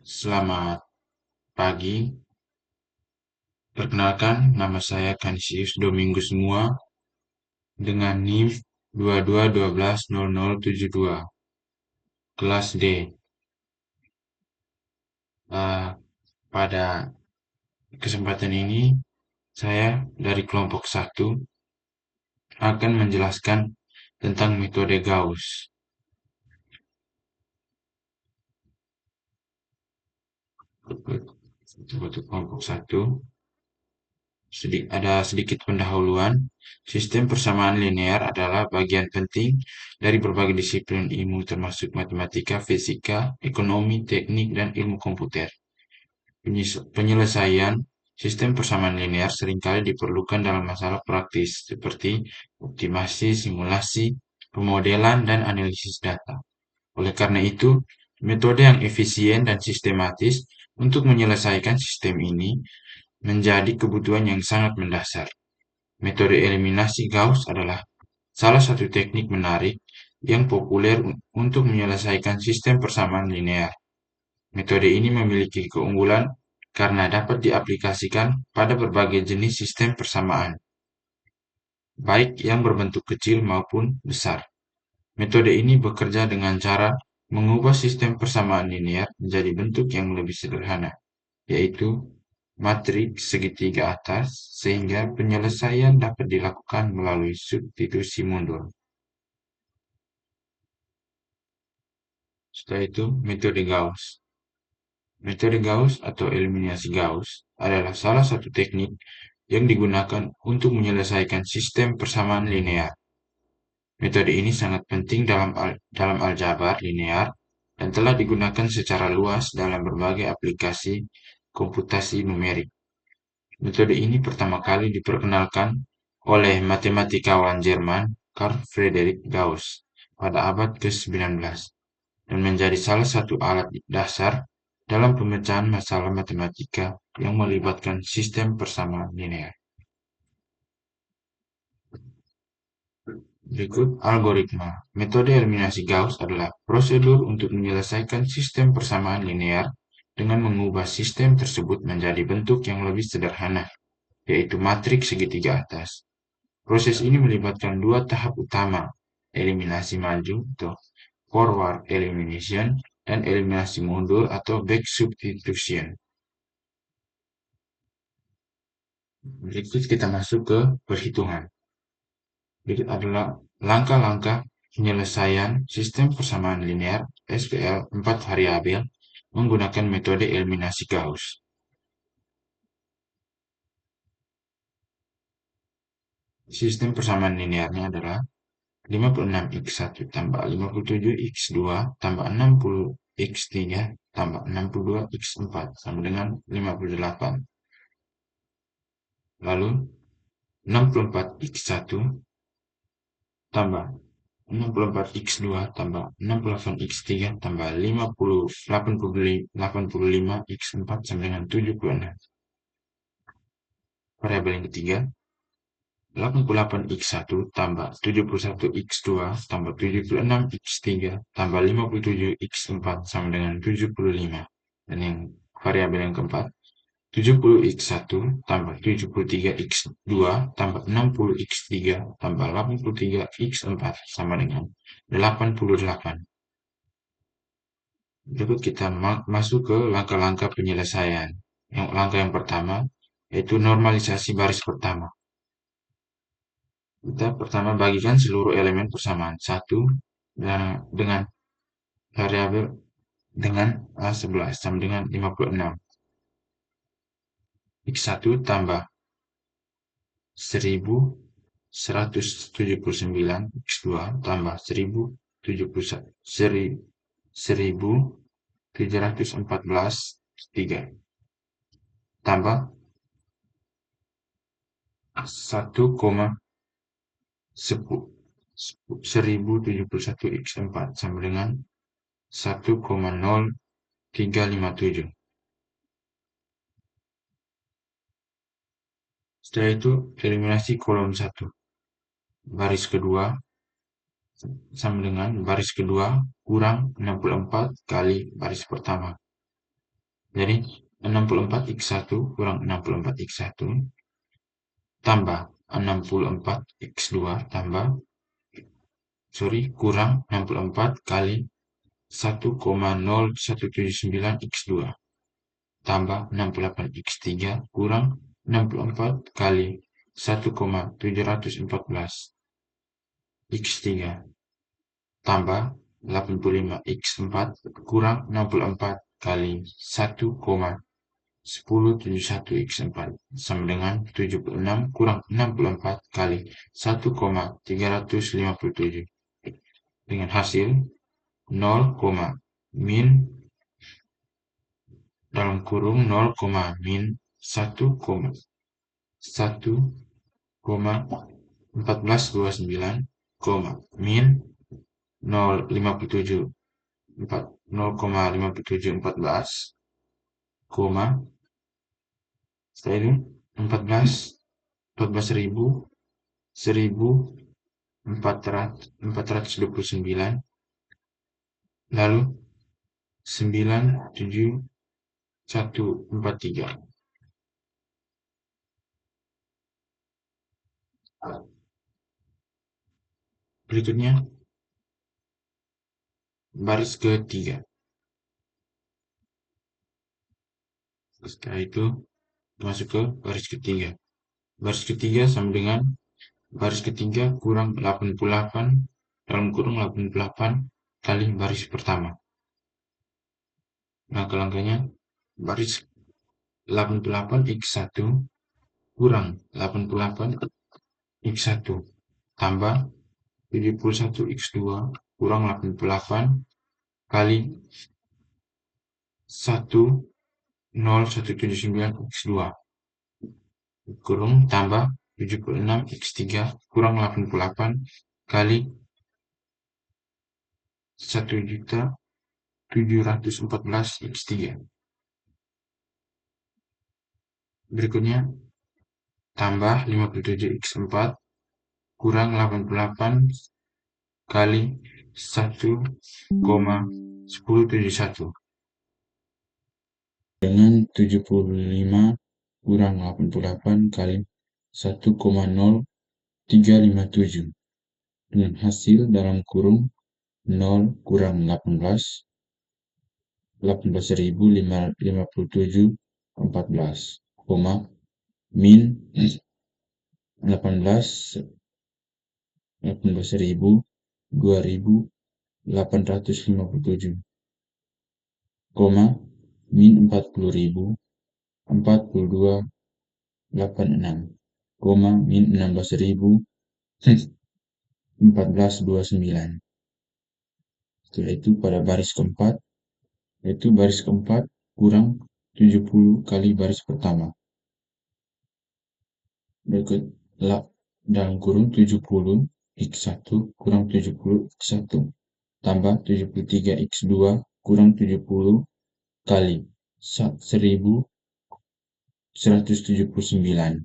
Selamat pagi, perkenalkan nama saya Kanisius Domingus semua dengan NIM 22120072, kelas D. Pada kesempatan ini, saya dari kelompok 1 akan menjelaskan tentang metode Gauss. Untuk kelompok 1, ada sedikit pendahuluan. Sistem persamaan linear adalah bagian penting dari berbagai disiplin ilmu termasuk matematika, fisika, ekonomi, teknik, dan ilmu komputer. Penyelesaian sistem persamaan linear seringkali diperlukan dalam masalah praktis seperti optimasi, simulasi, pemodelan, dan analisis data. Oleh karena itu, metode yang efisien dan sistematis untuk menyelesaikan sistem ini menjadi kebutuhan yang sangat mendasar. Metode eliminasi Gauss adalah salah satu teknik menarik yang populer untuk menyelesaikan sistem persamaan linear. Metode ini memiliki keunggulan karena dapat diaplikasikan pada berbagai jenis sistem persamaan, baik yang berbentuk kecil maupun besar. Metode ini bekerja dengan cara mengubah sistem persamaan linear menjadi bentuk yang lebih sederhana, yaitu matriks segitiga atas, sehingga penyelesaian dapat dilakukan melalui substitusi mundur. Setelah itu, metode Gauss. Metode Gauss atau eliminasi Gauss adalah salah satu teknik yang digunakan untuk menyelesaikan sistem persamaan linear. Metode ini sangat penting dalam aljabar linear dan telah digunakan secara luas dalam berbagai aplikasi komputasi numerik. Metode ini pertama kali diperkenalkan oleh matematikawan Jerman Carl Friedrich Gauss pada abad ke-19 dan menjadi salah satu alat dasar dalam pemecahan masalah matematika yang melibatkan sistem persamaan linear. Berikut algoritma. Metode eliminasi Gauss adalah prosedur untuk menyelesaikan sistem persamaan linear dengan mengubah sistem tersebut menjadi bentuk yang lebih sederhana, yaitu matriks segitiga atas. Proses ini melibatkan dua tahap utama, eliminasi maju atau forward elimination dan eliminasi mundur atau back substitution. Berikut kita masuk ke perhitungan. Berikut adalah langkah-langkah penyelesaian sistem persamaan linear SPL 4 variabel menggunakan metode eliminasi Gauss. Sistem persamaan linearnya adalah 56x1 tambah 57x2 tambah 60x3 tambah 62x4 sama dengan 58. Lalu 64x1 tambah 64x2 tambah 68x3 tambah 85x4 sama dengan 76. Variabel yang ketiga, 88x1 tambah 71x2 tambah 76x3 tambah 57x4 sama dengan 75. Dan yang variabel yang keempat, 70x1 tambah 73x2 tambah 60x3 tambah 83x4 sama dengan 88. Berikut kita masuk ke langkah-langkah penyelesaian. Langkah yang pertama yaitu normalisasi baris pertama. Kita pertama bagikan seluruh elemen persamaan 1 dengan variabel dengan A11 sama dengan 56. X1 tambah 1179 X2 tambah 1714 3 tambah 1071 X4 sama dengan 1,0357. Setelah itu eliminasi kolom 1. Baris kedua sama dengan baris kedua kurang 64 kali baris pertama. Jadi 64x1 kurang 64x1 tambah 64x2 kurang 64 kali 1,0179x2 tambah 68x3 kurang 64 kali 1,714x3 tambah 85x4 kurang 64 kali 1,1071x4 sama dengan 76 kurang 64 kali 1,357 dengan hasil 0, min dalam kurung 0, min 1,1429, min 0,5714, setelah itu 14.000, 1.429, lalu 97143. Berikutnya baris ketiga. Setelah itu masuk ke baris ketiga. Baris ketiga sama dengan baris ketiga kurang 88 dalam kurung 88 kali baris pertama. Nah, langkahnya baris 88x1 kurang 88x1 tambah 71x2 kurang 88 kali 1,0179x2 kurung tambah 76x3 kurang 88 kali 1.714x3. Berikutnya tambah 57x4 kurang 88 kali 1,1071 dengan 75 kurang 88 kali 1,0357 dengan hasil dalam kurung 0 kurang 18.557 14, min 18.000 2.857, min 40.042 86, min 16.1429. Setelah itu pada baris keempat, yaitu baris keempat kurang 70 kali baris pertama. Berikut dalam kurung 70 x1 kurang 70 x1 tambah 73 x2 kurang 70 kali 1179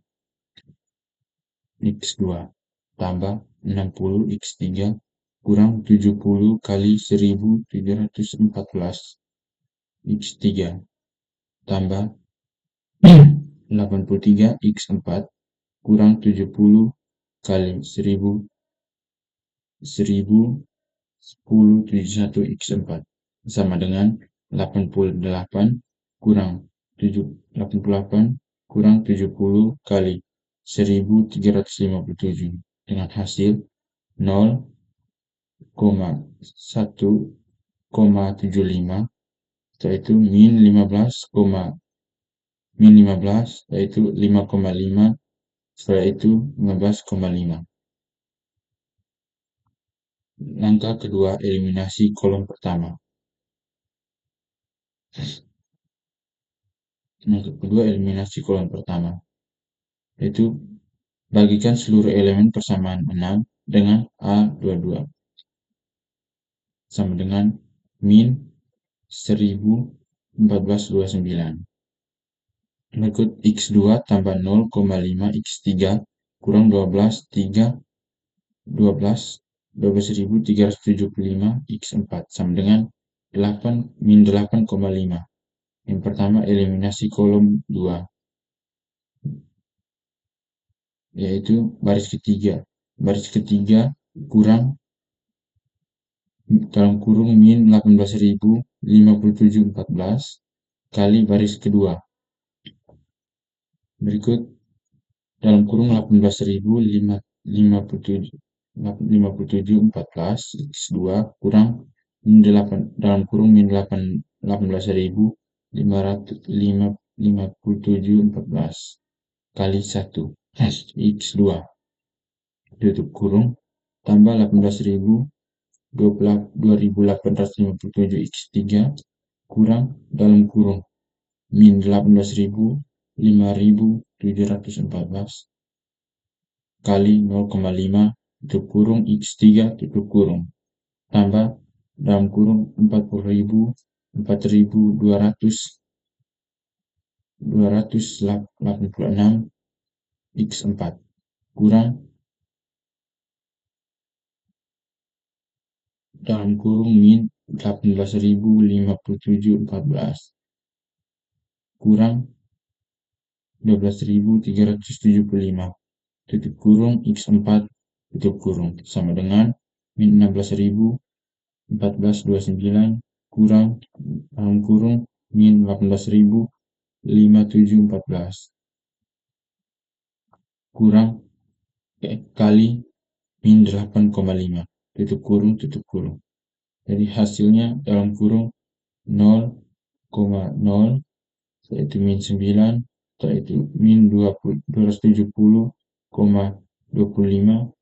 x2 tambah 60 x3 kurang 70 kali 1714 x3 tambah 83 x4 kurang 70 kali 1071 x4 sama dengan 88 kurang 88 kurang 70 kali 1357 dengan hasil 0,1,75, yaitu min 15, yaitu 5,5, setelah itu 15,5. Langkah kedua, eliminasi kolom pertama. Langkah kedua, eliminasi kolom pertama, yaitu bagikan seluruh elemen persamaan 6 dengan A22 sama dengan min 101429. Berikut x2 tambah 0,5 x3 kurang 12.375 x4 sama dengan 8 min 8,5. Yang pertama eliminasi kolom 2, yaitu baris ketiga. Baris ketiga kurang dalam kurung min 18.057.14 kali baris kedua. Berikut dalam kurung 18.057.14 x2 kurang min 8 dalam kurung min 18.557.14 kali 1 x2 tutup kurung tambah 18.027 x3 kurang dalam kurung min 18.005.714 kali 0,5 tutup kurung x3 tutup kurung tambah dalam kurung 4.286 x4 kurang dalam kurung min 18.057.14 kurang 12.375 tutup kurung x4 tutup kurung sama dengan min 16.1429 kurang dalam kurung min 18.057.14 kurang kali min 8,5 tutup kurung. Jadi hasilnya dalam kurung 0,0 yaitu min 9 yaitu min 270,25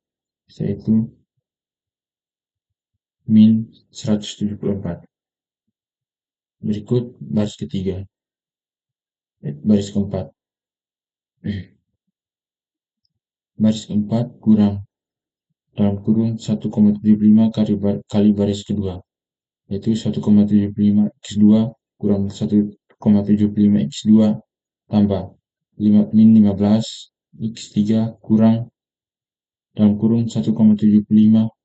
yaitu min 174. Berikut baris ketiga, baris keempat. Baris keempat kurang dalam kurung 1,75 kali baris kedua, yaitu 1,75 x2 kurang 1,75 x2 tambah min 15 x3 kurang dalam kurung 1,75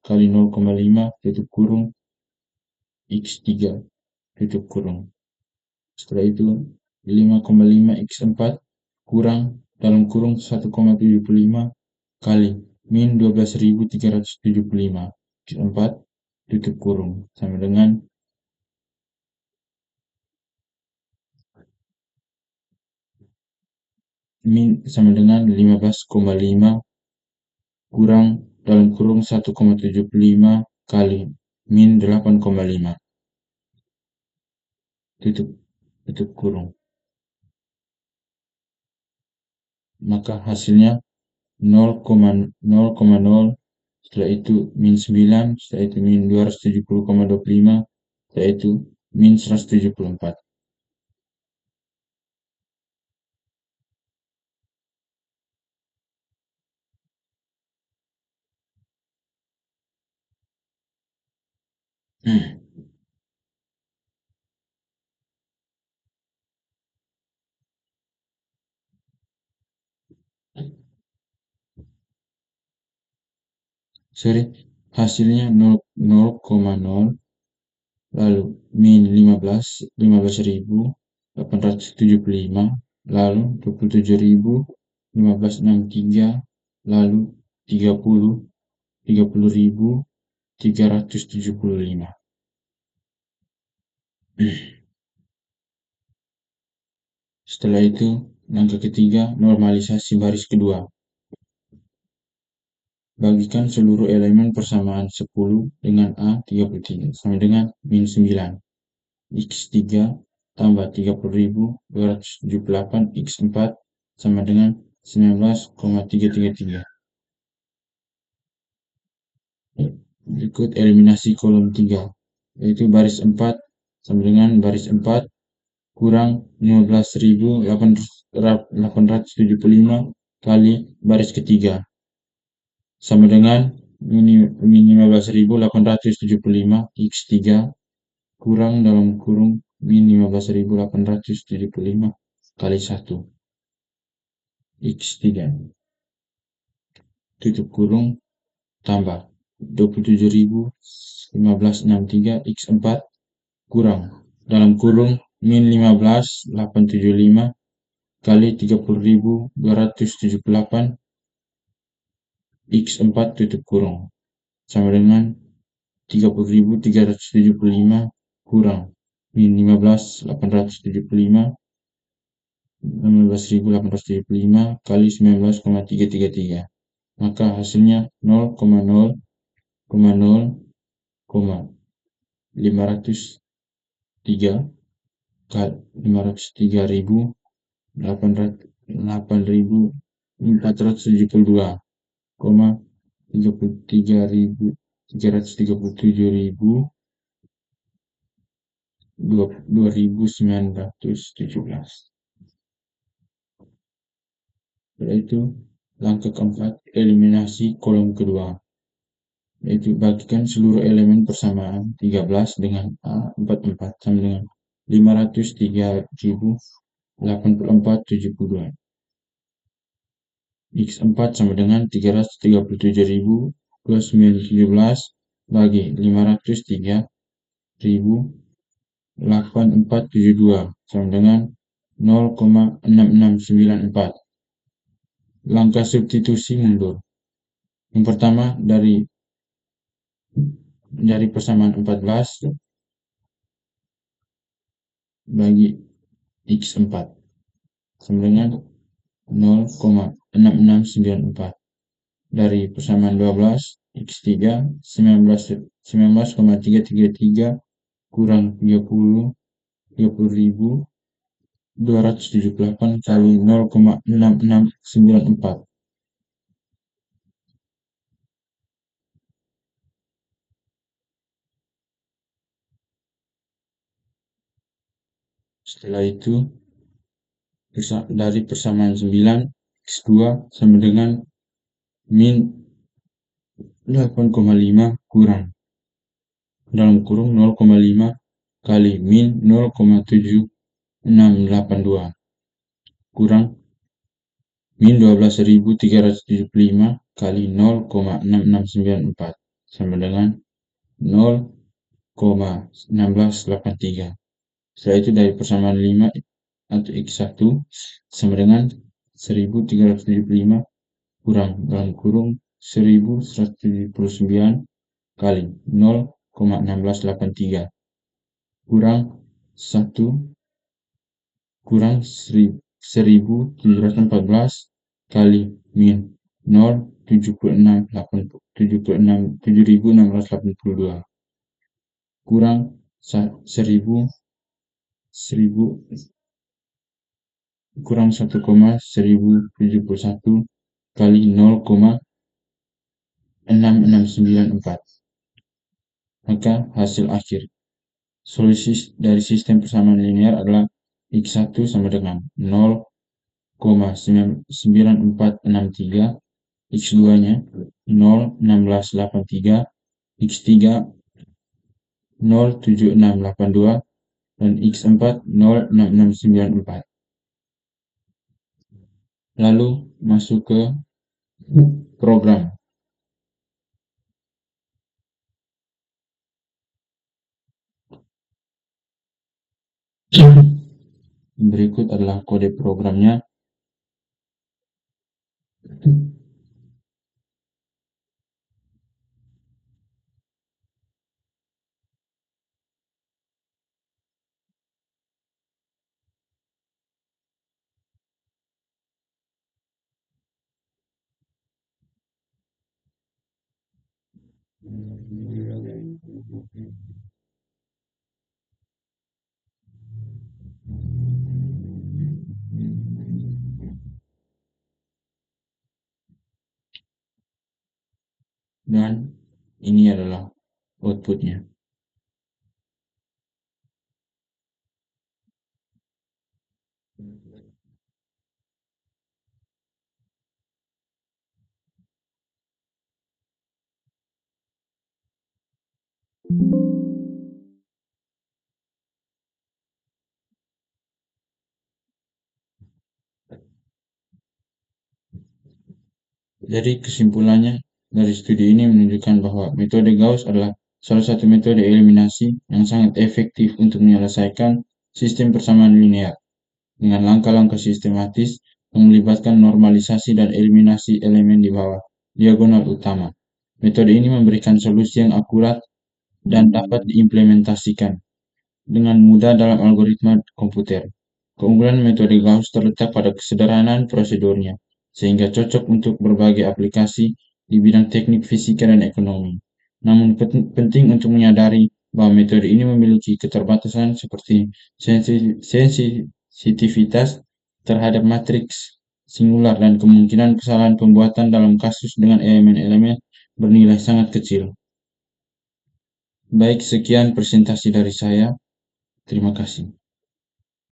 kali 0,5 tutup kurung x3 tutup kurung. Setelah itu 5,5 x4 kurang dalam kurung 1,75 kali min 12.375 x4 tutup kurung sama dengan min sama dengan 15,5 kurang dalam kurung 1,75 kali min 8,5 tutup kurung. Maka hasilnya 0,0, setelah itu min 9, setelah itu min 270,25, setelah itu min 174. Hasilnya 0,0 lalu min 15.875 lalu 27.1563 lalu 30.375. Setelah itu langkah ketiga, normalisasi baris kedua. Bagikan seluruh elemen persamaan 10 dengan A 33 sama dengan min 9 x3 tambah 30.278 x4 sama dengan 19,333. Berikut eliminasi kolom 3, yaitu baris 4 sama dengan baris 4 kurang 15.875 kali baris ketiga sama dengan min 15.875 x3 kurang dalam kurung min 15.875 kali 1 x3 tutup kurung tambah 27.1563 x4 kurang dalam kurung min 15.875 kali 30.278 x4 tutup kurung sama dengan 30.375 kurang min 15.875 kali 19,333, maka hasilnya 0,0,0,503 503.8.472, 33.337.2.917. Yaitu langkah keempat, eliminasi kolom kedua, yaitu bagikan seluruh elemen persamaan 13 dengan A44 sama dengan 503.084.72. X4 sama dengan 337.217 bagi 503.084.72 sama dengan 0,6694. Langkah substitusi mundur. Yang pertama, dari persamaan 14 bagi X4 sama dengan 0,6694. Dari persamaan 12 X3 19,333 kurang 30.278 kali 0,6694. Setelah itu, dari persamaan 9 X2 sama dengan min 8,5 kurang dalam kurung 0,5 kali min 0,7682 kurang min 12.375 kali 0,6694 sama dengan 0,1683. Setelah itu dari persamaan 5 atau X1 sama dengan 1375 kurang dalam kurung 1179 kali 0,1683 kurang 1 kurang 1714 kali min 0,7682 kurang 1000 kurang 1,1071 kali 0,6694. Maka hasil akhir solusi dari sistem persamaan linear adalah X1 sama dengan 0,9463, X2-nya 0,1683, X3 0,7682, dan X4 0,6694. Lalu masuk ke program. Berikut adalah kode programnya. Dan ini adalah outputnya. Jadi kesimpulannya dari studi ini menunjukkan bahwa metode Gauss adalah salah satu metode eliminasi yang sangat efektif untuk menyelesaikan sistem persamaan linear dengan langkah-langkah sistematis yang melibatkan normalisasi dan eliminasi elemen di bawah diagonal utama. Metode ini memberikan solusi yang akurat dan dapat diimplementasikan dengan mudah dalam algoritma komputer. Keunggulan metode Gauss terletak pada kesederhanaan prosedurnya, sehingga cocok untuk berbagai aplikasi di bidang teknik fisika dan ekonomi. Namun penting untuk menyadari bahwa metode ini memiliki keterbatasan seperti sensitivitas terhadap matriks singular dan kemungkinan kesalahan pembuatan dalam kasus dengan elemen-elemen bernilai sangat kecil. Baik, sekian presentasi dari saya. Terima kasih.